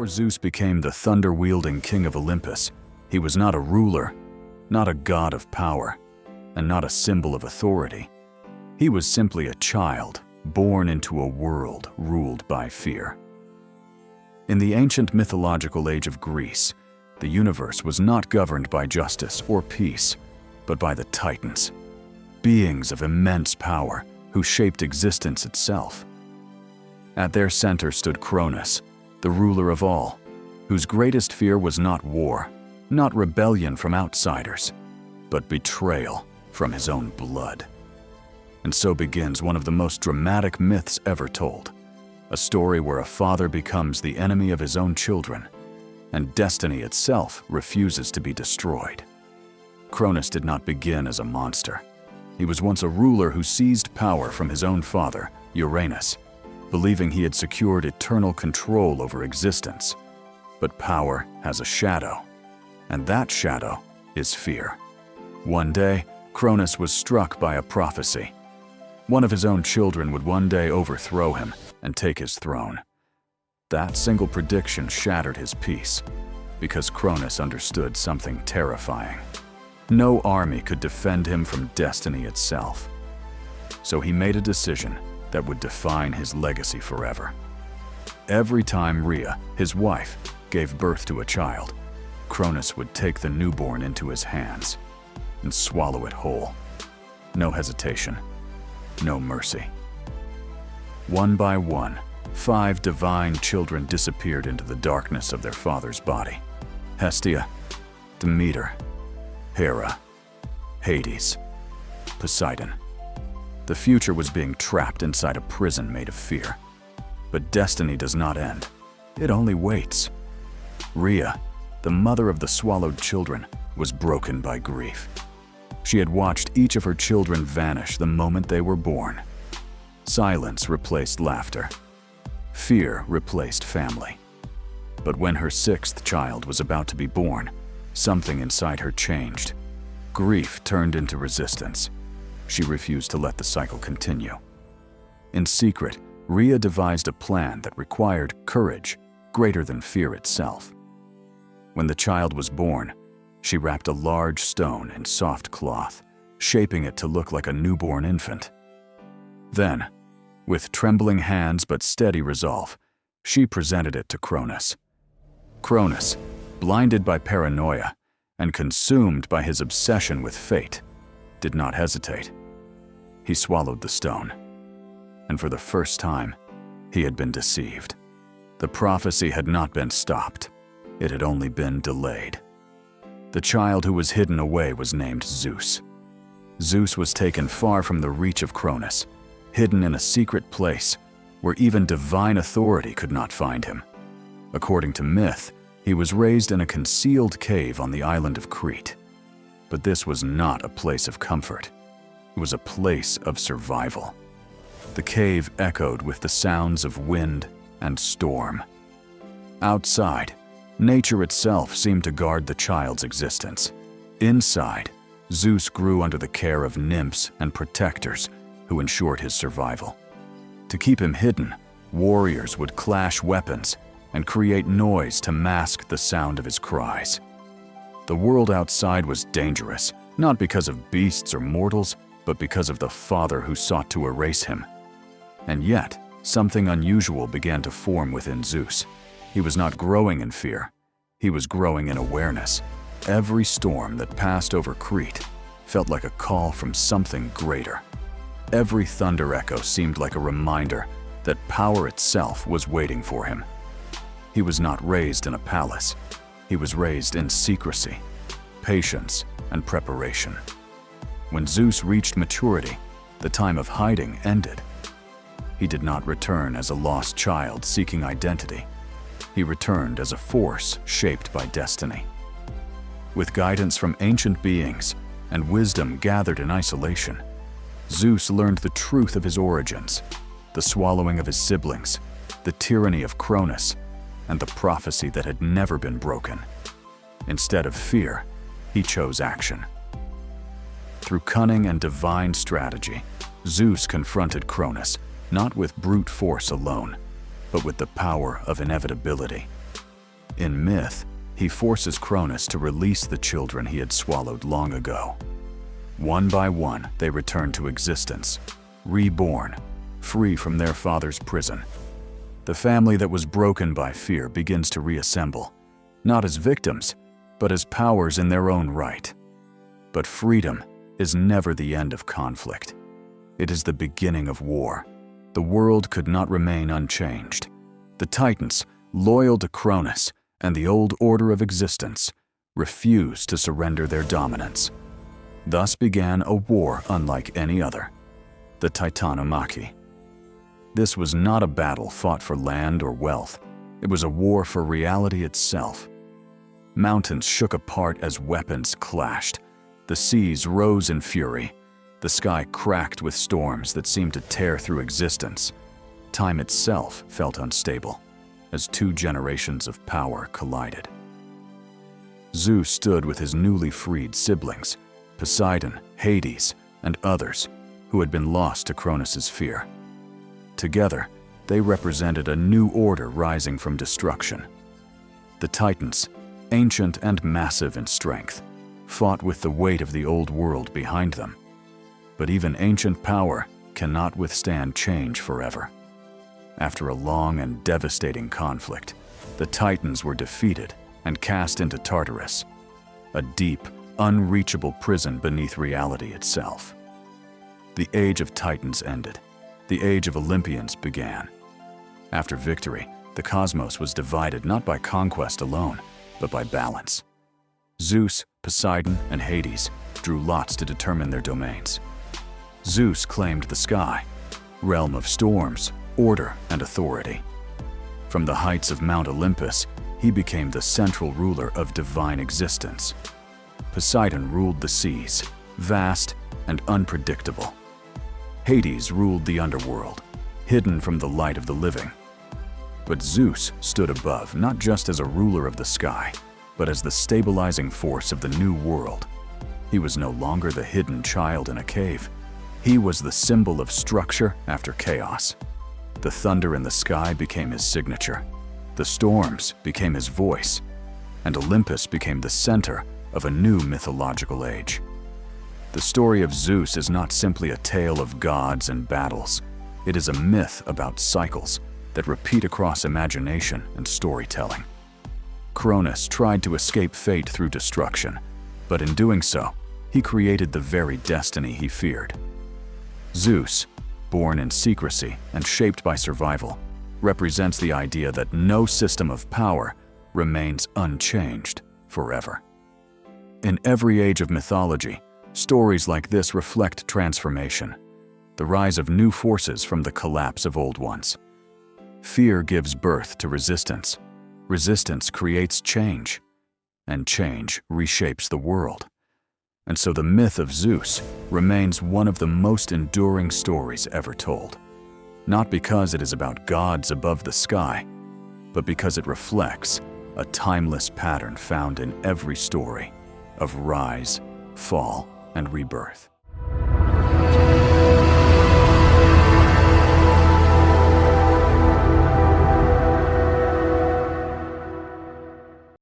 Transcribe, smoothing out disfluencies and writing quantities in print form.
Zeus became the thunder-wielding king of Olympus, he was not a ruler, not a god of power, and not a symbol of authority. He was simply a child, born into a world ruled by fear. In the ancient mythological age of Greece, the universe was not governed by justice or peace, but by the Titans, beings of immense power who shaped existence itself. At their center stood Cronus, the ruler of all, whose greatest fear was not war, not rebellion from outsiders, but betrayal from his own blood. And so begins one of the most dramatic myths ever told, a story where a father becomes the enemy of his own children, and destiny itself refuses to be destroyed. Cronus did not begin as a monster. He was once a ruler who seized power from his own father, Uranus, believing he had secured eternal control over existence. But power has a shadow, and that shadow is fear. One day, Cronus was struck by a prophecy. One of his own children would one day overthrow him and take his throne. That single prediction shattered his peace, because Cronus understood something terrifying. No army could defend him from destiny itself. So he made a decision that would define his legacy forever. Every time Rhea, his wife, gave birth to a child, Cronus would take the newborn into his hands and swallow it whole. No hesitation, no mercy. One by one, 5 divine children disappeared into the darkness of their father's body. Hestia, Demeter, Hera, Hades, Poseidon. The future was being trapped inside a prison made of fear. But destiny does not end. It only waits. Rhea, the mother of the swallowed children, was broken by grief. She had watched each of her children vanish the moment they were born. Silence replaced laughter. Fear replaced family. But when her 6th child was about to be born, something inside her changed. Grief turned into resistance. She refused to let the cycle continue. In secret, Rhea devised a plan that required courage greater than fear itself. When the child was born, she wrapped a large stone in soft cloth, shaping it to look like a newborn infant. Then, with trembling hands but steady resolve, she presented it to Cronus. Cronus, blinded by paranoia and consumed by his obsession with fate, did not hesitate. He swallowed the stone, and for the first time, he had been deceived. The prophecy had not been stopped. It had only been delayed. The child who was hidden away was named Zeus. Zeus was taken far from the reach of Cronus, hidden in a secret place where even divine authority could not find him. According to myth, he was raised in a concealed cave on the island of Crete. But this was not a place of comfort. It was a place of survival. The cave echoed with the sounds of wind and storm. Outside, nature itself seemed to guard the child's existence. Inside, Zeus grew under the care of nymphs and protectors who ensured his survival. To keep him hidden, warriors would clash weapons and create noise to mask the sound of his cries. The world outside was dangerous, not because of beasts or mortals, but because of the father who sought to erase him. And yet, something unusual began to form within Zeus. He was not growing in fear. He was growing in awareness. Every storm that passed over Crete felt like a call from something greater. Every thunder echo seemed like a reminder that power itself was waiting for him. He was not raised in a palace. He was raised in secrecy, patience, and preparation. When Zeus reached maturity, the time of hiding ended. He did not return as a lost child seeking identity. He returned as a force shaped by destiny. With guidance from ancient beings and wisdom gathered in isolation, Zeus learned the truth of his origins, the swallowing of his siblings, the tyranny of Cronus, and the prophecy that had never been broken. Instead of fear, he chose action. Through cunning and divine strategy, Zeus confronted Cronus, not with brute force alone, but with the power of inevitability. In myth, he forces Cronus to release the children he had swallowed long ago. One by one, they return to existence, reborn, free from their father's prison. The family that was broken by fear begins to reassemble, not as victims, but as powers in their own right. But freedom is never the end of conflict. It is the beginning of war. The world could not remain unchanged. The Titans, loyal to Cronus and the old order of existence, refused to surrender their dominance. Thus began a war unlike any other, the Titanomachy. This was not a battle fought for land or wealth. It was a war for reality itself. Mountains shook apart as weapons clashed. The seas rose in fury. The sky cracked with storms that seemed to tear through existence. Time itself felt unstable as two generations of power collided. Zeus stood with his newly freed siblings, Poseidon, Hades, and others who had been lost to Cronus's fear. Together, they represented a new order rising from destruction. The Titans, ancient and massive in strength, fought with the weight of the old world behind them. But even ancient power cannot withstand change forever. After a long and devastating conflict, the Titans were defeated and cast into Tartarus, a deep, unreachable prison beneath reality itself. The Age of Titans ended. The Age of Olympians began. After victory, the cosmos was divided not by conquest alone, but by balance. Zeus, Poseidon, and Hades drew lots to determine their domains. Zeus claimed the sky, realm of storms, order, and authority. From the heights of Mount Olympus, he became the central ruler of divine existence. Poseidon ruled the seas, vast and unpredictable. Hades ruled the underworld, hidden from the light of the living. But Zeus stood above, not just as a ruler of the sky, but as the stabilizing force of the new world. He was no longer the hidden child in a cave. He was the symbol of structure after chaos. The thunder in the sky became his signature. The storms became his voice. And Olympus became the center of a new mythological age. The story of Zeus is not simply a tale of gods and battles. It is a myth about cycles that repeat across imagination and storytelling. Cronus tried to escape fate through destruction, but in doing so, he created the very destiny he feared. Zeus, born in secrecy and shaped by survival, represents the idea that no system of power remains unchanged forever. In every age of mythology, stories like this reflect transformation, the rise of new forces from the collapse of old ones. Fear gives birth to resistance. Resistance creates change, and change reshapes the world. And so the myth of Zeus remains one of the most enduring stories ever told. Not because it is about gods above the sky, but because it reflects a timeless pattern found in every story of rise, fall, and rebirth.